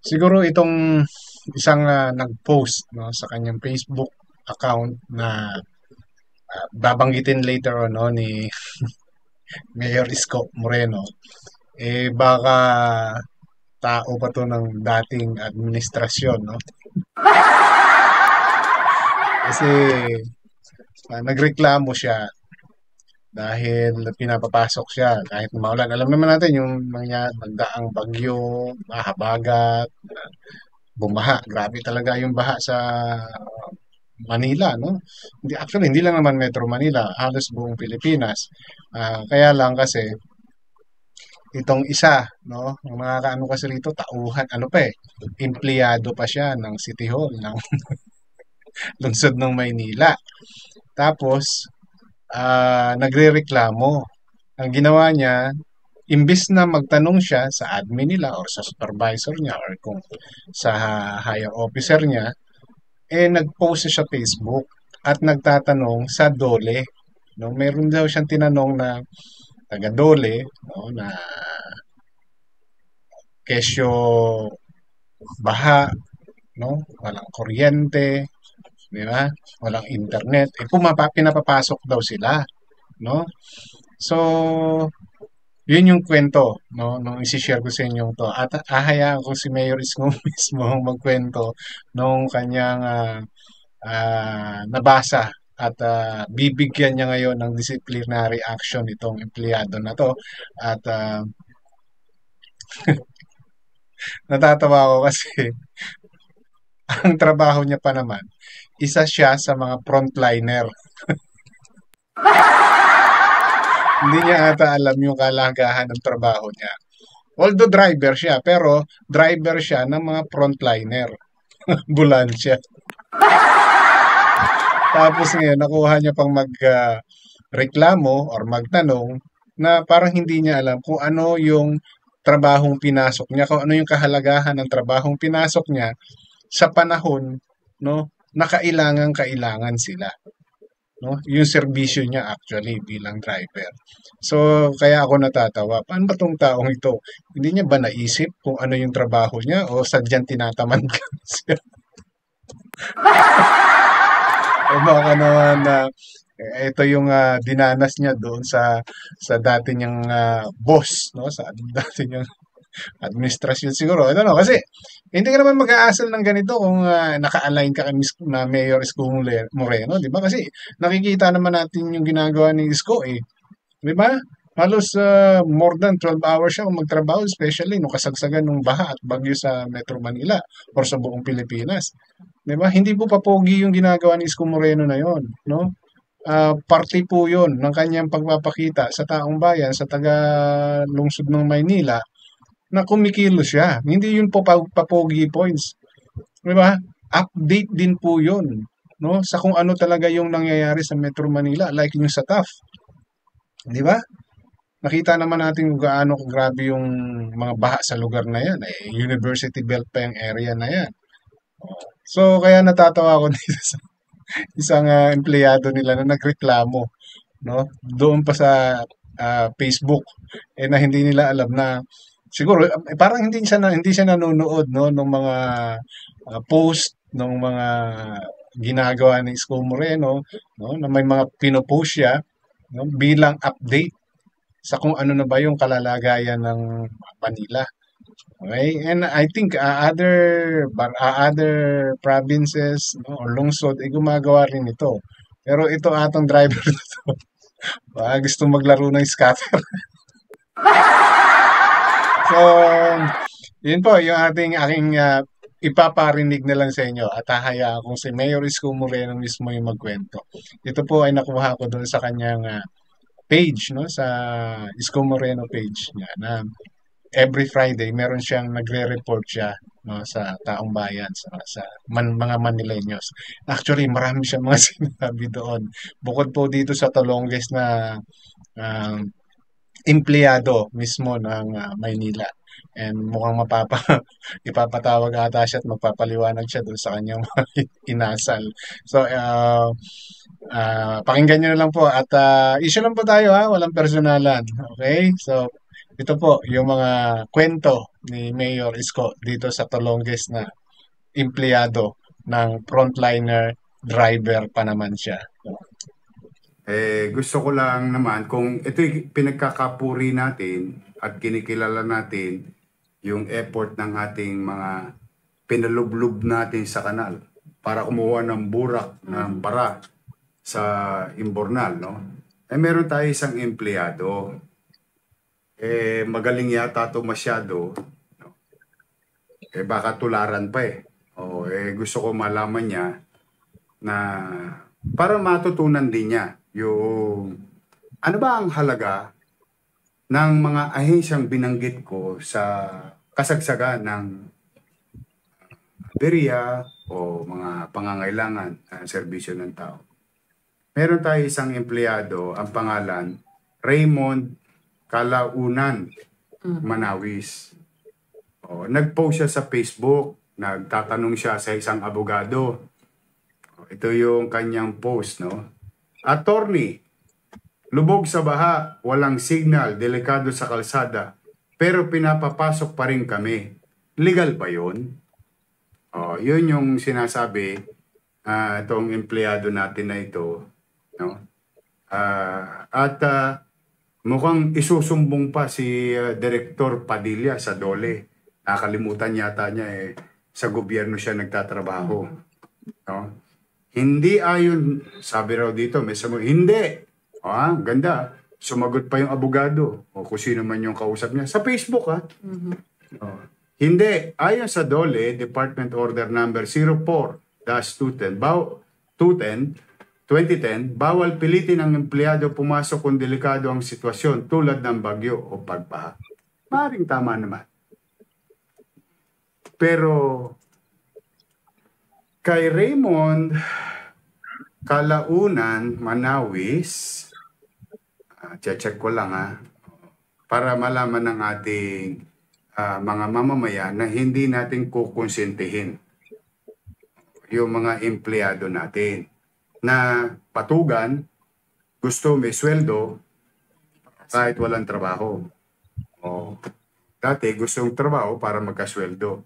Siguro itong isang nag-post no sa kanyang Facebook account na babanggitin later on no ni Mayor Isko Moreno, eh baka tao pa to ng dating administrasyon, no? Kasi nagreklamo siya dahil pinapapasok siya kahit maulan. Alam naman natin yung nagdaang bagyo, mahabagat, bumaha. Grabe talaga yung baha sa Manila, no? Hindi, actually, hindi lang naman Metro Manila, halos buong Pilipinas. Kaya lang kasi itong isa, no? Ang nakakaano kasi rito, tauhan, ano pa eh, empleyado pa siya ng City Hall ng lungsod ng Maynila. Tapos, nagrereklamo. Ang ginawa niya, imbis na magtanong siya sa admin nila or sa supervisor niya or kung sa higher officer niya, eh nag-post siya sa Facebook at nagtatanong sa Dole. No, meron daw siyang tinanong na taga Dole, no, na kesyo baha, no, walang kuryente, di ba? Walang internet. Eh pinapapasok daw sila, no? So, yun yung kwento, no, nung isi-share ko sa inyo to. At ahayaan ko si Mayor Isko mismo magkwento nung kanyang nabasa at bibigyan niya ngayon ng disciplinary action itong empleyado na to. At natatawa ako kasi ang trabaho niya pa naman, isa siya sa mga frontliner. Hindi niya ata alam yung kalagahan ng trabaho niya. Although driver siya, pero driver siya ng mga frontliner. Ambulansya. Tapos ngayon, nakuha niya pang reklamo or magtanong na parang hindi niya alam kung ano yung trabahong pinasok niya, kung ano yung kahalagahan ng trabahong pinasok niya sa panahon, no, na kailangan sila, no? Yung serbisyo niya actually bilang driver. So, kaya ako natatawa. Paano ba tong taong ito? Hindi niya ba naisip kung ano yung trabaho niya o sadyang tinatamad ka siya? O baka naman na ito yung dinanas niya doon sa dati niyang boss, no? Sa dati niyang administrasyon siguro. I don't know. Kasi hindi ka naman mag-aasal ng ganito kung naka-align ka kay na Mayor Isko Moreno, di ba? Kasi nakikita naman natin yung ginagawa ni Isko eh. Di ba? Halos more than 12 hours siya kung magtrabaho, especially nung kasagsagan ng baha at bagyo sa Metro Manila or sa buong Pilipinas. Di ba? Hindi po papogi yung ginagawa ni Isko Moreno na yon, no? Parte po yon ng kanyang pagpapakita sa taong bayan, sa taga-lungsod ng Maynila, na kumikilos siya. Hindi yun po papogi points. Di ba? Update din po yun, no? Sa kung ano talaga yung nangyayari sa Metro Manila, like yung sa TAF. Di ba? Nakita naman natin kung gaano grabe yung mga baha sa lugar na yan. Eh, University Belt pa yung area na yan. So, kaya natatawa ako dito sa isang empleyado nila na nagreklamo, no? Doon pa sa Facebook eh na hindi nila alam na siguro parang hindi siya nanonood no ng mga post ng mga ginagawa ni Isko Moreno, no, na may mga pinopost siya, no, bilang update sa kung ano na ba yung kalalagayan ng Manila. Okay? And I think other provinces, no, or lungsod ay gumagawa rin ito. Pero ito atong driver na to, gusto maglaro ng scatter. So, yun po yung aking ipaparinig na lang sa inyo at hahayaan kung si Mayor Isko Moreno mismo yung magkwento. Ito po ay nakuha ko doon sa kanyang page, no, sa Isko Moreno page niya na every Friday meron siyang nagre-report siya, no, sa taong bayan, mga Manileños. Actually, marami siyang mga sinabi doon. Bukod po dito sa Tolonges na um, empleyado mismo ng Maynila. And mukhang ipapatawag ata siya at magpapaliwanag siya doon sa kanyang mga inasal. So, pakinggan nyo na lang po at issue lang po tayo ha, walang personalan. Okay? So, ito po yung mga kwento ni Mayor Isko dito sa Tolonges na empleyado ng frontliner driver pa naman siya. Gusto ko lang naman kung ito'y pinagkakapuri natin at kinikilala natin yung effort ng ating mga pinalublob natin sa kanal para kumuha ng burak ng bara sa imbornal, no? Meron tayo isang empleyado. Magaling yata ito masyado. No? Baka tularan pa eh. Gusto ko malaman niya na para matutunan din niya yung ano ba ang halaga ng mga ahensyang binanggit ko sa kasagsagan ng aberya o mga pangangailangan ng serbisyo ng tao. Meron tayo isang empleyado, ang pangalan Raymond Calaunan Manawis. Nag-post siya sa Facebook, nagtatanong siya sa isang abogado. Ito yung kanyang post, no? Attorney, lubog sa baha, walang signal, delikado sa kalsada, pero pinapapasok pa rin kami. Legal ba yun? Yun yung sinasabi itong empleyado natin na ito, no? Mukhang isusumbong pa si Director Padilla sa DOLE. Nakalimutan yata niya sa gobyerno siya nagtatrabaho. No? Hindi ayon, sabi raw dito, may sabi, hindi. Ganda. Sumagot pa yung abogado o kung sino man yung kausap niya. Sa Facebook, Hindi. Ayon sa DOLE, Department Order Number 04-210, 2010, bawal pilitin ang empleyado pumasok kung delikado ang sitwasyon tulad ng bagyo o pagbaha. Maring tama naman. Pero kay Raymond Calaunan Manawis, check ko lang para malaman ng ating mga mamamayan na hindi natin kukonsintihin yung mga empleyado natin na patugan, gusto may sweldo kahit walang trabaho. Dati gustong trabaho para magkasweldo.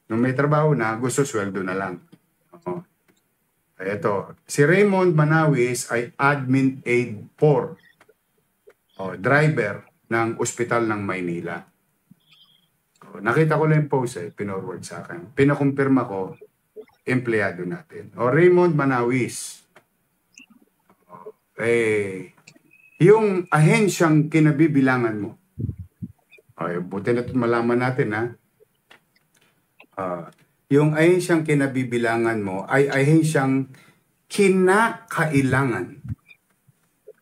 Nung may trabaho na, gusto sweldo na lang. Ito, si Raymond Manawis ay Admin Aid 4, driver ng Ospital ng Maynila. Nakita ko lang yung post pinorward sa akin. Pinakumpirma ko, empleyado natin. Raymond Manawis. Yung ahensyang kinabibilangan mo. Buti na malaman natin yung ahensyang kinabibilangan mo ay ahensyang kinakailangan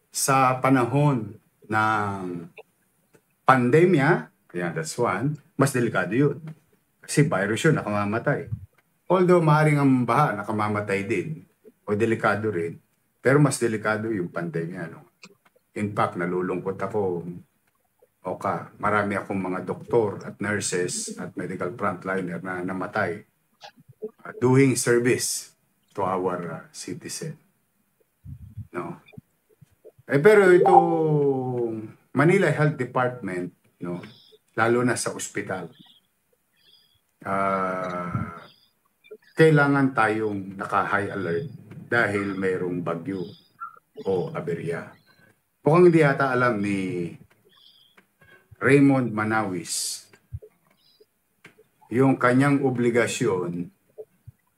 sa panahon ng pandemya. Yeah, that's one. Mas delikado yun. Kasi virus yun, nakamamatay. Although maaaring ang baha, nakamamatay din. O delikado rin. Pero mas delikado yung pandemya. No? In fact, nalulungkot ako. Marami akong mga doktor at nurses at medical frontliner na namatay doing service to our citizen. No? Pero itong Manila Health Department, no, lalo na sa ospital, kailangan tayong naka-high alert dahil mayroong bagyo o aberya. Mukhang hindi yata alam ni Raymond Manawis yung kanyang obligasyon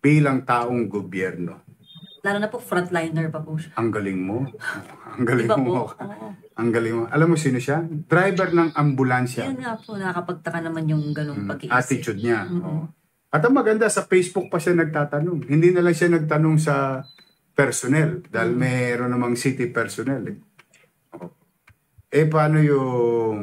bilang taong gobyerno. Lalo na po, frontliner pa po siya. Ang galing mo. Ang galing Diba mo. po? Ang galing mo. Alam mo sino siya? Driver ng ambulansya. Yan nga po, nakakapagtaka naman yung ganung pag-iisip. Attitude niya. At ang maganda, sa Facebook pa siya nagtatanong. Hindi na lang siya nagtanong sa personnel dahil mayroon namang city personnel. Paano yung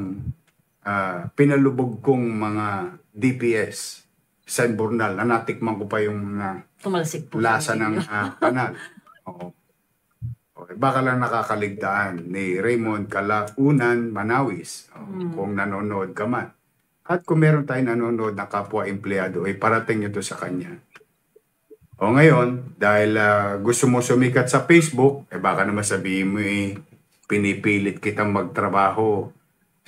pinalubog kong mga DPS sa Imbornal na natikman ko pa yung tumalsik po lasa ng kanal. Baka lang nakakaligtaan ni Raymond Calaunan Manawis kung nanonood ka man. At kung meron tayong nanonood na kapwa empleyado, parating nyo to sa kanya. Ngayon, dahil gusto mo sumikat sa Facebook, baka naman sabihin mo pinipilit kitang magtrabaho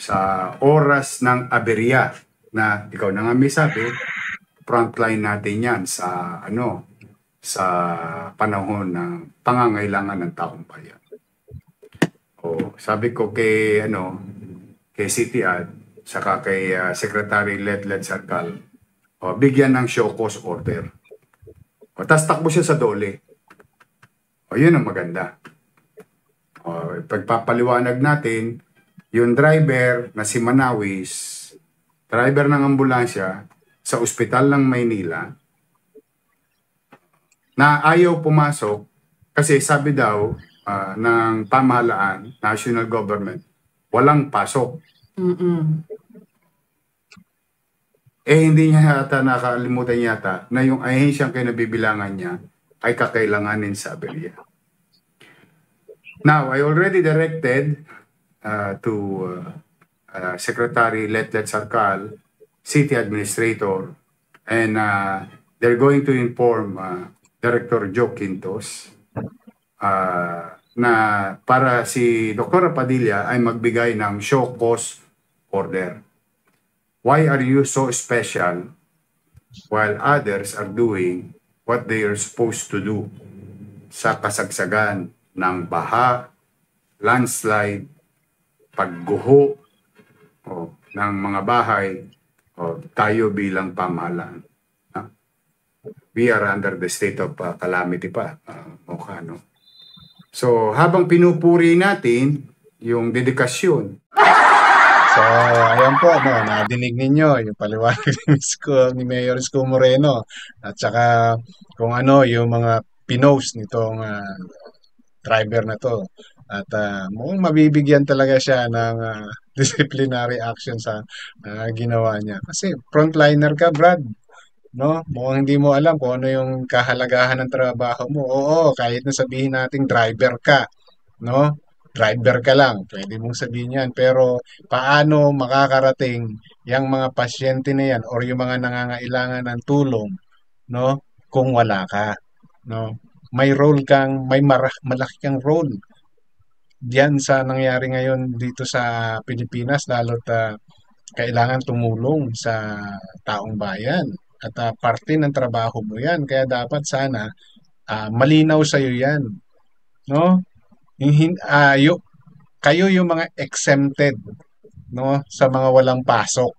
sa oras ng aberya na ikaw na nga may sabi, frontline natin yan sa sa panahon ng pangangailangan ng taong bayan. O sabi ko kay kay City Ad saka kay Secretary Letlet Sarkal, bigyan ng show cause order. Tapos takbo siya sa Dole. Yun ang maganda. Pagpapaliwanag natin, yung driver na si Manawis, driver ng ambulansya sa ospital ng Maynila, na ayaw pumasok kasi sabi daw ng pamahalaan, national government, walang pasok. Hindi niya yata nakalimutan yata na yung ahensyang kinabibilangan niya ay kakailanganin sa aberya. Now, I already directed to Secretary Letlet Sarkal, City Administrator, and they're going to inform Director Joe Quintos na para si Dr. Padilla ay magbigay ng show cause order. Why are you so special while others are doing what they are supposed to do sa kasagsagan ng baha, landslide, pagguho ng mga bahay, tayo bilang pamahalaan? We are under the state of calamity pa. So, habang pinupuri natin yung dedikasyon. So, ayan po, nadinig ninyo yung paliwanag ni Mayor Isko Moreno at saka kung yung mga pinost nitong driver na to. At mukhang mabibigyan talaga siya ng disciplinary action sa ginawa niya. Kasi frontliner ka, Brad. No? Mukhang hindi mo alam kung ano yung kahalagahan ng trabaho mo. Oo, kahit na sabihin nating driver ka, no? Driver ka lang, pwede mong sabihin yan. Pero paano makakarating yung mga pasyente na yan or yung mga nangangailangan ng tulong, no? Kung wala ka, no? May role kang, malaki kang role diyan sa nangyari ngayon dito sa Pilipinas, lalo't kailangan tumulong sa taong bayan. At parte ng trabaho mo yan. Kaya dapat sana malinaw sa'yo yan. No? Kayo yung mga exempted, no, sa mga walang pasok.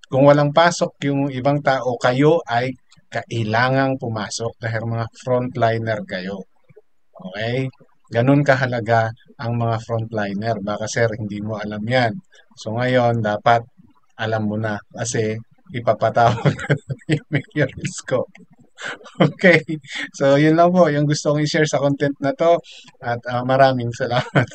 Kung walang pasok yung ibang tao, kayo ay kailangang pumasok dahil mga frontliner kayo. Okay? Ganun kahalaga ang mga frontliner. Baka sir, hindi mo alam yan. So ngayon, dapat alam mo na kasi ipapatawag yung Mayor Isko. Okay. So, yun lang po yung gusto kong i-share sa content na to at maraming salamat.